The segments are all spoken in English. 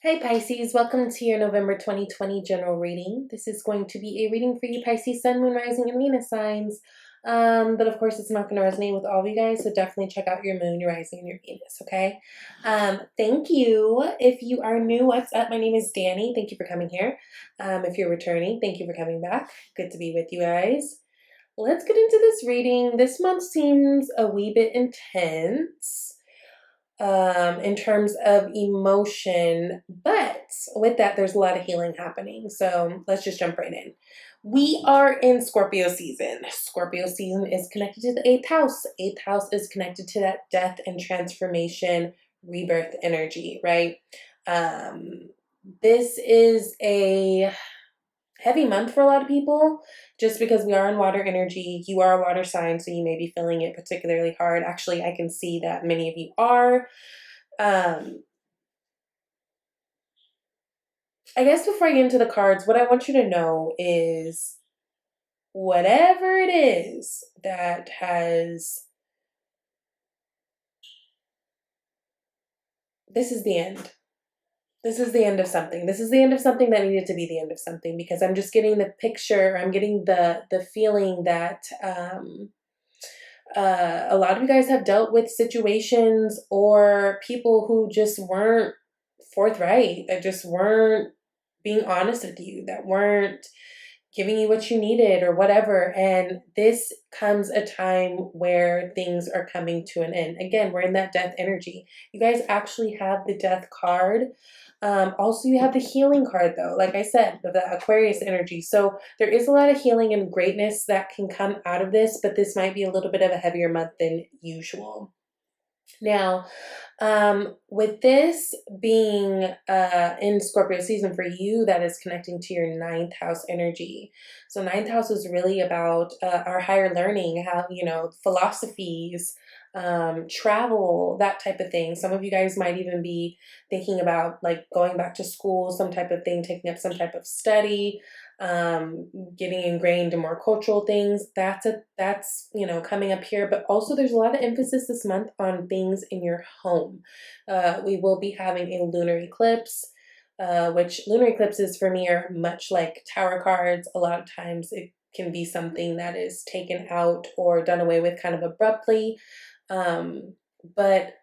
Hi Pisces, welcome to your November 2020 general reading. This is going to be a reading for you Pisces, Sun, Moon, Rising, and Venus signs. But of course it's not going to resonate with all of you guys, so definitely check out your Moon, your Rising, and your Venus, okay? Thank you. If you are new, what's up? My name is Danny. Thank you for coming here. If you're returning, thank you for coming back. Good to be with you guys. Let's get into this reading. This month seems a wee bit intense in terms of emotion, but with that there's a lot of healing happening, so let's just jump right in. We are in Scorpio season. Scorpio season is connected to the 8th house. 8th house is connected to that death and transformation, rebirth energy, right? This is a heavy month for a lot of people just because we are in water energy. You are a water sign, so you may be feeling it particularly hard. Actually, I can see that many of you are. I guess before I get into the cards, what I want you to know is whatever it is that has, this is the end. This is the end of something. This is the end of something that needed to be the end of something, because I'm just getting the picture, I'm getting the feeling that a lot of you guys have dealt with situations or people who just weren't forthright, that just weren't being honest with you, that weren't giving you what you needed or whatever. And this comes a time where things are coming to an end. Again, we're in that death energy. You guys actually have the death card. Also, you have the healing card, though, like I said, the Aquarius energy. So there is a lot of healing and greatness that can come out of this, but this might be a little bit of a heavier month than usual. Now, with this being in Scorpio season for you, that is connecting to your 9th house energy. So 9th house is really about our higher learning, how, philosophies, travel, that type of thing. Some of you guys might even be thinking about like going back to school, some type of thing, taking up some type of study, getting ingrained in more cultural things. That's coming up here. But also there's a lot of emphasis this month on things in your home. We will be having a lunar eclipse, which lunar eclipses for me are much like tarot cards. A lot of times it can be something that is taken out or done away with kind of abruptly. But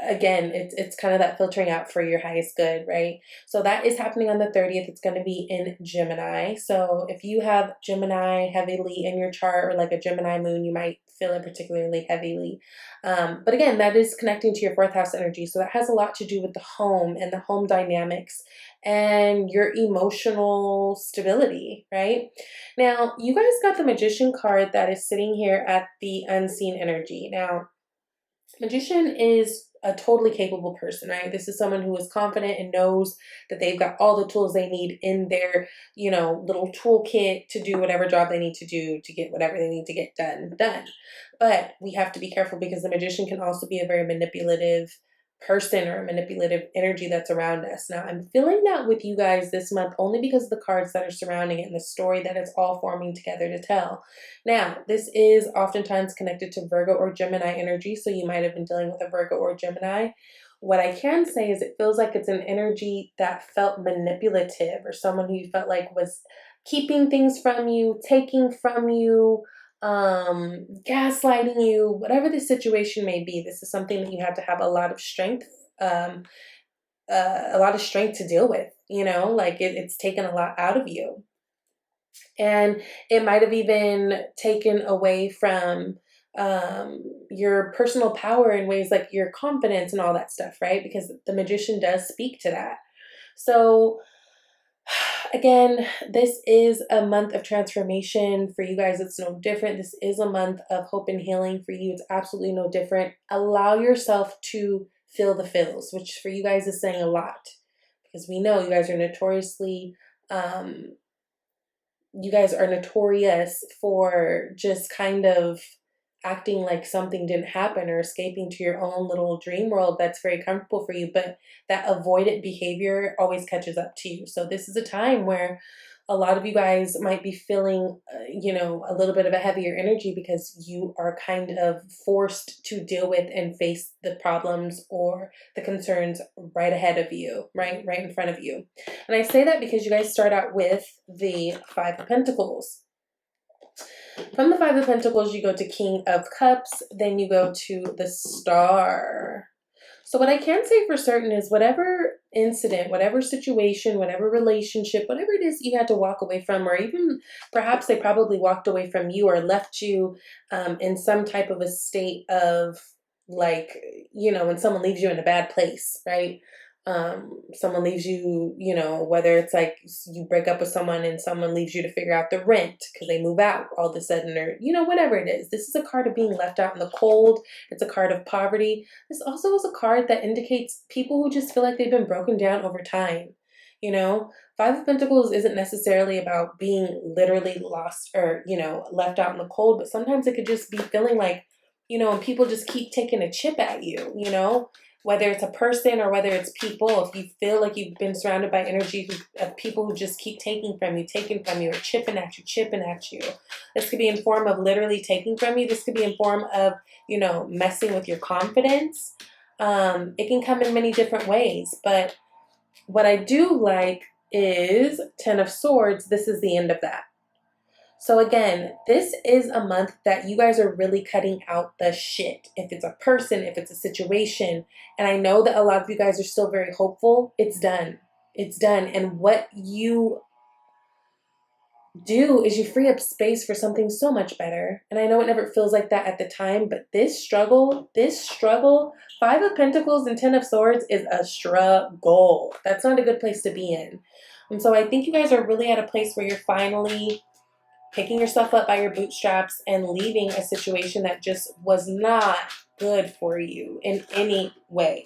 again, it's kind of that filtering out for your highest good, right? So that is happening on the 30th. It's going to be in Gemini. So if you have Gemini heavily in your chart, or like a Gemini moon, you might feel it particularly heavily. But again, that is connecting to your 4th house energy. So that has a lot to do with the home and the home dynamics and your emotional stability, right? Now, you guys got the Magician card that is sitting here at the unseen energy. Now, Magician is a totally capable person, right? This is someone who is confident and knows that they've got all the tools they need in their, little toolkit to do whatever job they need to do to get whatever they need to get done. But we have to be careful because the Magician can also be a very manipulative person or manipulative energy that's around us. Now, I'm feeling that with you guys this month only because of the cards that are surrounding it and the story that it's all forming together to tell. Now, this is oftentimes connected to Virgo or Gemini energy, so you might have been dealing with a Virgo or Gemini. What I can say is it feels like it's an energy that felt manipulative, or someone who you felt like was keeping things from you, taking from you, gaslighting you, whatever the situation may be. This is something that you have to have a lot of strength, to deal with, like it's taken a lot out of you. And it might have even taken away from your personal power in ways like your confidence and all that stuff, right? Because the Magician does speak to that. So again, this is a month of transformation for you guys. It's no different. This is a month of hope and healing for you. It's absolutely no different. Allow yourself to feel the feels, which for you guys is saying a lot, because we know you guys are notorious for just kind of acting like something didn't happen or escaping to your own little dream world that's very comfortable for you, but that avoidant behavior always catches up to you. So this is a time where A lot of you guys might be feeling, you know, a little bit of a heavier energy because you are kind of forced to deal with and face the problems or the concerns right ahead of you, right in front of you. And I say that because you guys start out with the Five of Pentacles. From the Five of Pentacles, you go to King of Cups, then you go to the Star. So what I can say for certain is whatever incident, whatever situation, whatever relationship, whatever it is you had to walk away from, or even perhaps they probably walked away from you or left you in some type of a state of, like, you know, when someone leaves you in a bad place, right? Someone leaves you, you know, whether it's like you break up with someone and someone leaves you to figure out the rent because they move out all of a sudden, or, you know, whatever it is. This is a card of being left out in the cold. It's a card of poverty. This also is a card that indicates people who just feel like they've been broken down over time. You know, Five of Pentacles isn't necessarily about being literally lost or, you know, left out in the cold, but sometimes it could just be feeling like, you know, and people just keep taking a chip at you, you know, whether it's a person or whether it's people. If you feel like you've been surrounded by energy of people who just keep taking from you, or chipping at you. This could be in form of literally taking from you. This could be in form of, you know, messing with your confidence. It can come in many different ways, but what I do like is Ten of Swords. This is the end of that. So again, this is a month that you guys are really cutting out the shit. If it's a person, if it's a situation, and I know that a lot of you guys are still very hopeful, it's done. It's done. And what you do is you free up space for something so much better. And I know it never feels like that at the time, but this struggle, Five of Pentacles and Ten of Swords is a struggle. That's not a good place to be in. And so I think you guys are really at a place where you're finally picking yourself up by your bootstraps and leaving a situation that just was not good for you in any way.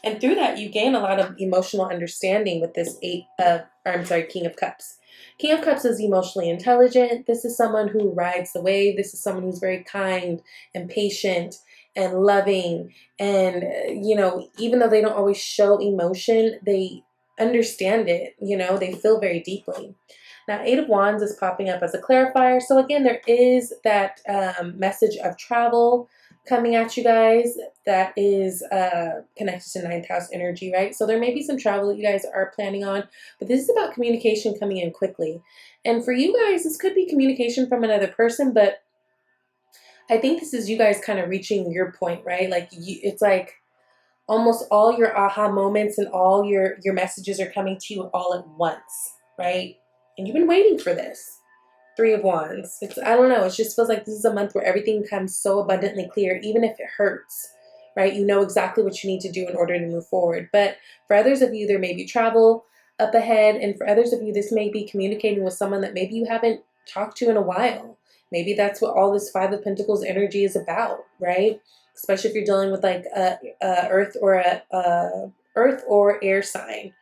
And through that, you gain a lot of emotional understanding with this King of Cups. King of Cups is emotionally intelligent. This is someone who rides the wave. This is someone who's very kind and patient and loving. And, you know, even though they don't always show emotion, they understand it. You know, they feel very deeply. Now, Eight of Wands is popping up as a clarifier. So again, there is that message of travel coming at you guys that is connected to ninth house energy, right? So there may be some travel that you guys are planning on, but this is about communication coming in quickly. And for you guys, this could be communication from another person, but I think this is you guys kind of reaching your point, right? Like it's like almost all your aha moments and all your messages are coming to you all at once, right? And you've been waiting for this. Three of Wands. I don't know. It just feels like this is a month where everything becomes so abundantly clear, even if it hurts, right? You know exactly what you need to do in order to move forward. But for others of you, there may be travel up ahead. And for others of you, this may be communicating with someone that maybe you haven't talked to in a while. Maybe that's what all this Five of Pentacles energy is about, right? Especially if you're dealing with like a earth or air sign.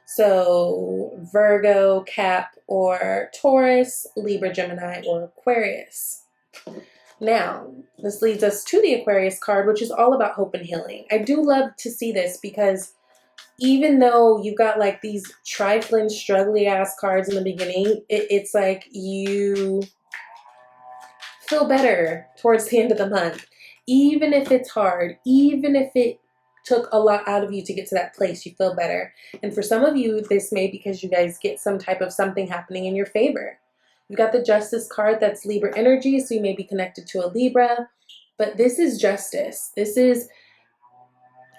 So Virgo, Cap, or Taurus, Libra, Gemini, or Aquarius. Now, this leads us to the Aquarius card, which is all about hope and healing. I do love to see this because even though you've got like these trifling, struggly ass cards in the beginning, it's like you feel better towards the end of the month. Even if it's hard, even if it took a lot out of you to get to that place, you feel better. And for some of you, this may be because you guys get some type of something happening in your favor. You've got the Justice card, that's Libra energy, so you may be connected to a Libra, but this is justice. This is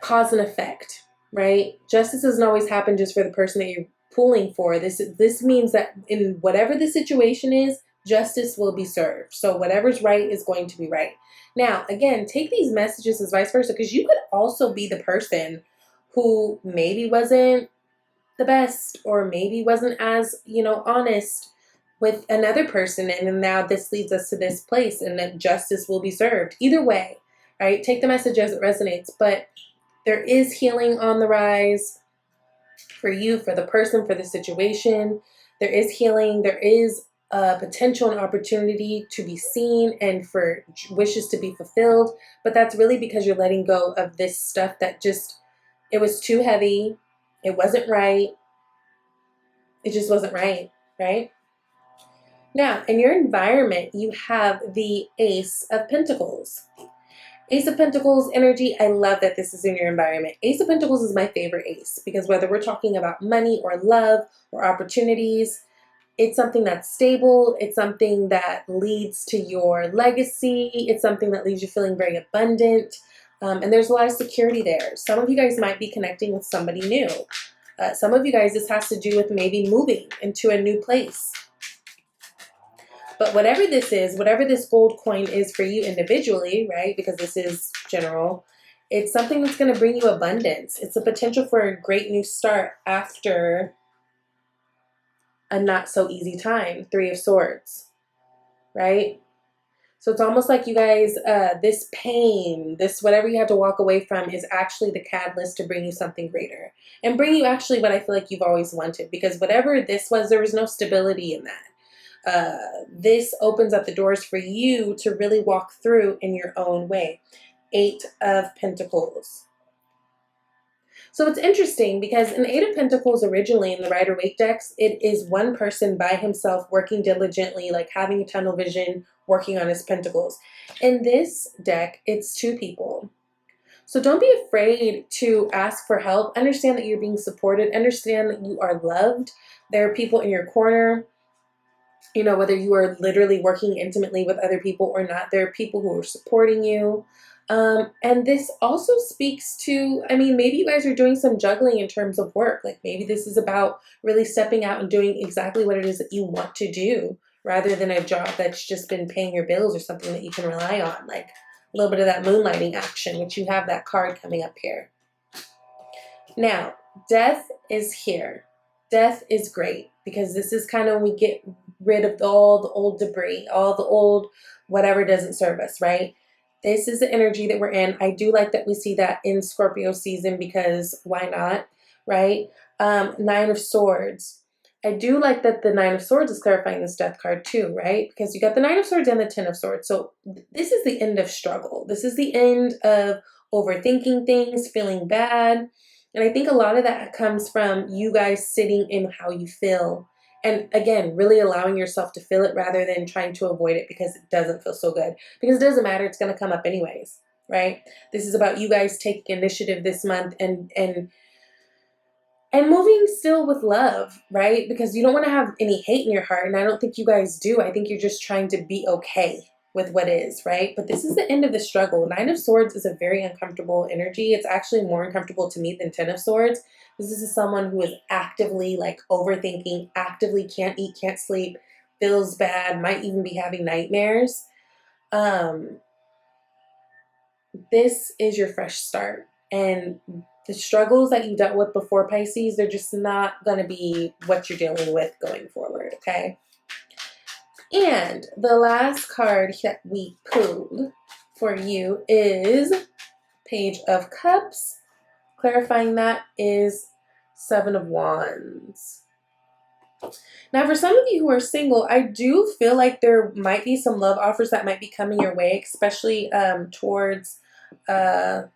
cause and effect, right? Justice doesn't always happen just for the person that you're pulling for. This means that in whatever the situation is, justice will be served. So whatever's right is going to be right. Now, again, take these messages as vice versa, because you could also be the person who maybe wasn't the best or maybe wasn't as, you know, honest with another person. And then now this leads us to this place and that justice will be served. Either way, right? Take the message as it resonates. But there is healing on the rise for you, for the person, for the situation. There is healing. There is potential and opportunity to be seen and for wishes to be fulfilled. But that's really because you're letting go of this stuff that just, it was too heavy. It wasn't right. It just wasn't right. right? Now, in your environment, you have the Ace of Pentacles. Ace of Pentacles energy, I love that this is in your environment. Ace of Pentacles is my favorite ace because whether we're talking about money or love or opportunities, it's something that's stable. It's something that leads to your legacy. It's something that leaves you feeling very abundant. And there's a lot of security there. Some of you guys might be connecting with somebody new. Some of you guys, this has to do with maybe moving into a new place. But whatever this is, whatever this gold coin is for you individually, right? Because this is general, it's something that's going to bring you abundance. It's a potential for a great new start after a not so easy time. Three of Swords, right? So it's almost like you guys, this pain, this whatever you have to walk away from is actually the catalyst to bring you something greater. And bring you actually what I feel like you've always wanted. Because whatever this was, there was no stability in that. This opens up the doors for you to really walk through in your own way. Eight of Pentacles. So it's interesting because an Eight of Pentacles originally in the Rider-Waite decks, it is one person by himself working diligently, like having tunnel vision, working on his pentacles. In this deck, it's two people. So don't be afraid to ask for help. Understand that you're being supported. Understand that you are loved. There are people in your corner. You know, whether you are literally working intimately with other people or not, there are people who are supporting you. And this also speaks to, I mean, maybe you guys are doing some juggling in terms of work. Like maybe this is about really stepping out and doing exactly what it is that you want to do rather than a job that's just been paying your bills or something that you can rely on. Like a little bit of that moonlighting action, which you have that card coming up here. Now, death is here. Death is great because this is kind of when we get rid of all the old debris, all the old whatever doesn't serve us, right? This is the energy that we're in. I do like that we see that in Scorpio season because why not, right? Nine of Swords. I do like that the Nine of Swords is clarifying this death card too, right? Because you got the Nine of Swords and the Ten of Swords. So this is the end of struggle. This is the end of overthinking things, feeling bad. And I think a lot of that comes from you guys sitting in how you feel. And again, really allowing yourself to feel it rather than trying to avoid it because it doesn't feel so good. Because it doesn't matter, it's going to come up anyways, right? This is about you guys taking initiative this month and moving still with love, right? Because you don't want to have any hate in your heart. And I don't think you guys do. I think you're just trying to be okay with what is, right? But this is the end of the struggle. Nine of Swords is a very uncomfortable energy. It's actually more uncomfortable to me than Ten of Swords. Because this is someone who is actively like overthinking, actively can't eat, can't sleep, feels bad, might even be having nightmares. This is your fresh start. And the struggles that you dealt with before, Pisces, they're just not going to be what you're dealing with going forward, okay? And the last card that we pulled for you is Page of Cups. Clarifying that is Seven of Wands. Now, for some of you who are single, I do feel like there might be some love offers that might be coming your way, especially towards going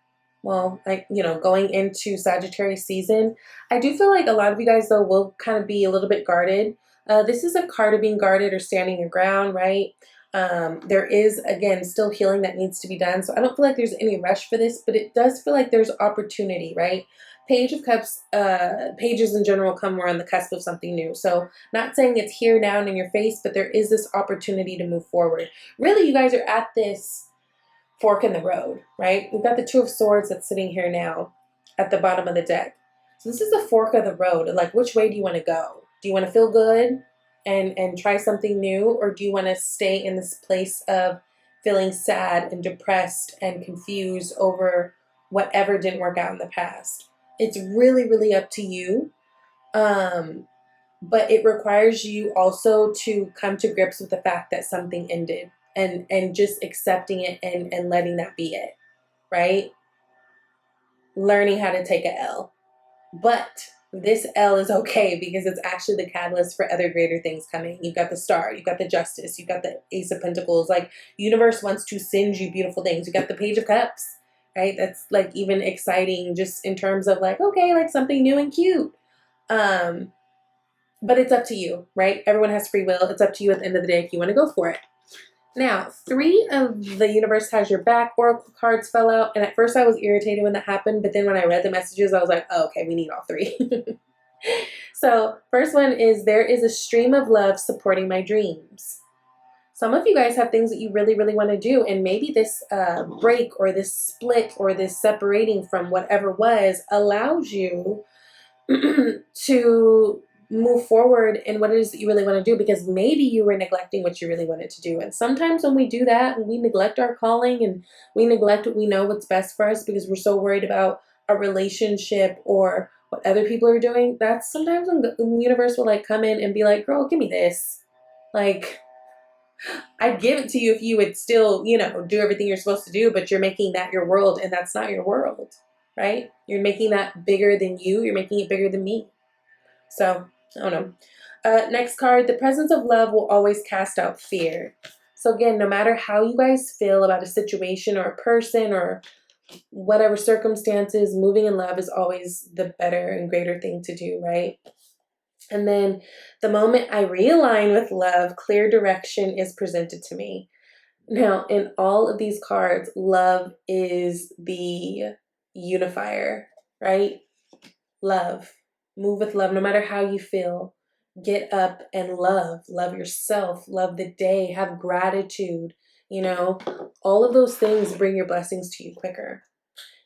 into Sagittarius season. I do feel like a lot of you guys, though, will kind of be a little bit guarded. This is a card of being guarded or standing your ground, right? There is, again, still healing that needs to be done. So I don't feel like there's any rush for this, but it does feel like there's opportunity, right? Page of Cups, pages in general come more on the cusp of something new. So not saying it's here now and in your face, but there is this opportunity to move forward. Really, you guys are at this fork in the road, right? We've got the Two of Swords that's sitting here now at the bottom of the deck. So this is the fork of the road. Like, which way do you want to go? Do you want to feel good and try something new? Or do you want to stay in this place of feeling sad and depressed and confused over whatever didn't work out in the past? It's really, really up to you. But it requires you also to come to grips with the fact that something ended. And just accepting it and letting that be it, right? Learning how to take a L. But this L is okay because it's actually the catalyst for other greater things coming. You've got the Star, you've got the Justice, you've got the Ace of Pentacles. Like, universe wants to send you beautiful things. You got the Page of Cups, right? That's like even exciting just in terms of like, okay, like something new and cute. But it's up to you, right? Everyone has free will. It's up to you at the end of the day if you want to go for it. Now, 3 of the universe has your back oracle cards fell out. And at first I was irritated when that happened. But then when I read the messages, I was like, oh, okay, we need all 3. So first one is, there is a stream of love supporting my dreams. Some of you guys have things that you really, really want to do. And maybe this break or this split or this separating from whatever was allows you to move forward in what it is that you really want to do, because maybe you were neglecting what you really wanted to do. And sometimes when we do that, when we neglect our calling and we neglect what we know what's best for us because we're so worried about a relationship or what other people are doing, that's sometimes when the universe will like come in and be like, girl, give me this. Like, I'd give it to you if you would still, you know, do everything you're supposed to do, but you're making that your world, and that's not your world, right? You're making that bigger than you. You're making it bigger than me. So, I don't know. Next card, the presence of love will always cast out fear. So again, no matter how you guys feel about a situation or a person or whatever circumstances, moving in love is always the better and greater thing to do, right? And then the moment I realign with love, clear direction is presented to me. Now, in all of these cards, love is the unifier, right? Love. Move with love no matter how you feel. Get up and love. Love yourself. Love the day. Have gratitude. You know, all of those things bring your blessings to you quicker.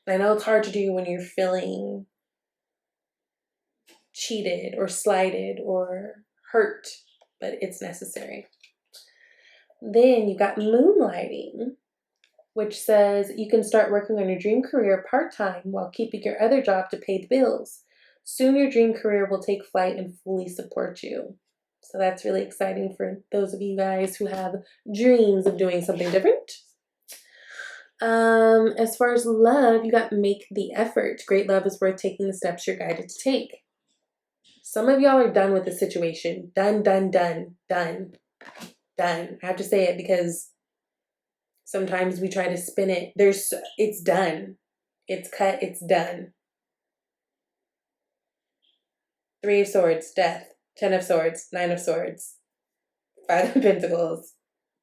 And I know it's hard to do when you're feeling cheated or slighted or hurt, but it's necessary. Then you got moonlighting, which says you can start working on your dream career part-time while keeping your other job to pay the bills. Soon your dream career will take flight and fully support you. So that's really exciting for those of you guys who have dreams of doing something different. As far as love, you got make the effort. Great love is worth taking the steps you're guided to take. Some of y'all are done with the situation. Done. I have to say it because sometimes we try to spin it. It's done. It's cut. It's done. 3 of Swords, death. 10 of Swords, 9 of Swords. 5 of Pentacles,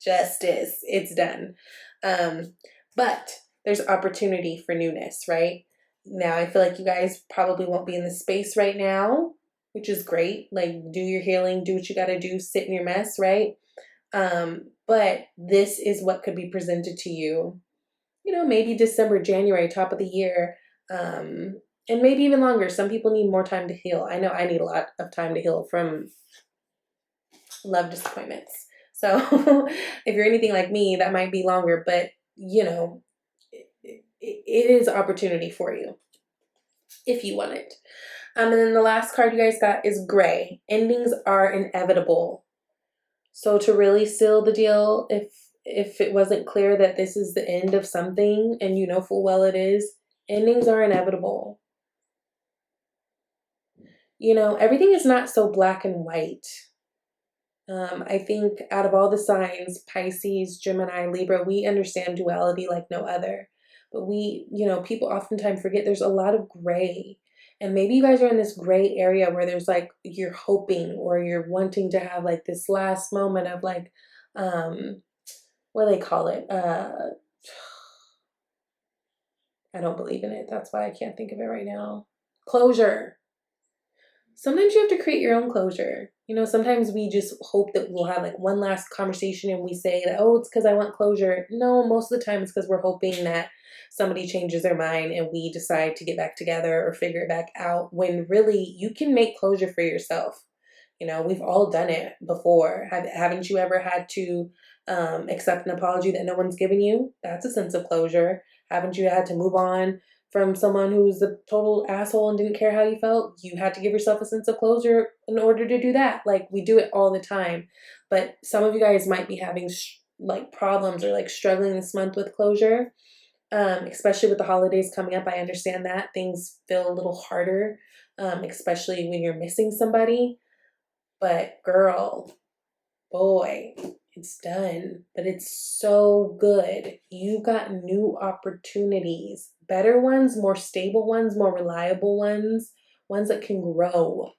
justice. It's done. But there's opportunity for newness, right? Now, I feel like you guys probably won't be in the space right now, which is great. Like, do your healing, do what you got to do, sit in your mess, right? But this is what could be presented to you, you know, maybe December, January, top of the year, and maybe even longer. Some people need more time to heal. I know I need a lot of time to heal from love disappointments. So if you're anything like me, that might be longer, but you know, it is opportunity for you if you want it. And then the last card you guys got is gray. Endings are inevitable. So to really seal the deal, if it wasn't clear that this is the end of something and you know full well it is, endings are inevitable. You know, everything is not so black and white. I think out of all the signs, Pisces, Gemini, Libra, we understand duality like no other. But we, you know, people oftentimes forget there's a lot of gray. And maybe you guys are in this gray area where there's like, you're hoping or you're wanting to have like this last moment of like, what do they call it? I don't believe in it. That's why I can't think of it right now. Closure. Sometimes you have to create your own closure. You know, sometimes we just hope that we'll have like one last conversation and we say that, oh, it's because I want closure. No, most of the time it's because we're hoping that somebody changes their mind and we decide to get back together or figure it back out, when really you can make closure for yourself. You know, we've all done it before. Haven't you ever had to accept an apology that no one's given you? That's a sense of closure. Haven't you had to move on from someone who's a total asshole and didn't care how you felt? You had to give yourself a sense of closure in order to do that. Like, we do it all the time. But some of you guys might be having like problems or like struggling this month with closure, especially with the holidays coming up. I understand that things feel a little harder, especially when you're missing somebody. But girl, boy, it's done. But it's so good. You got new opportunities. Better ones, more stable ones, more reliable ones, ones that can grow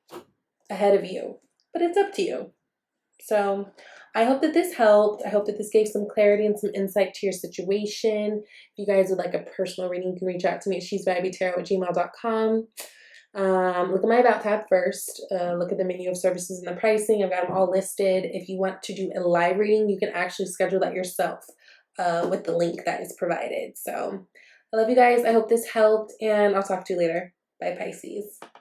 ahead of you. but it's up to you. So I hope that this helped. I hope that this gave some clarity and some insight to your situation. If you guys would like a personal reading, you can reach out to me at shesvibeytarot@gmail.com. Look at my About tab first. Look at the menu of services and the pricing. I've got them all listed. If you want to do a live reading, you can actually schedule that yourself with the link that is provided. So I love you guys. I hope this helped, and I'll talk to you later. Bye, Pisces.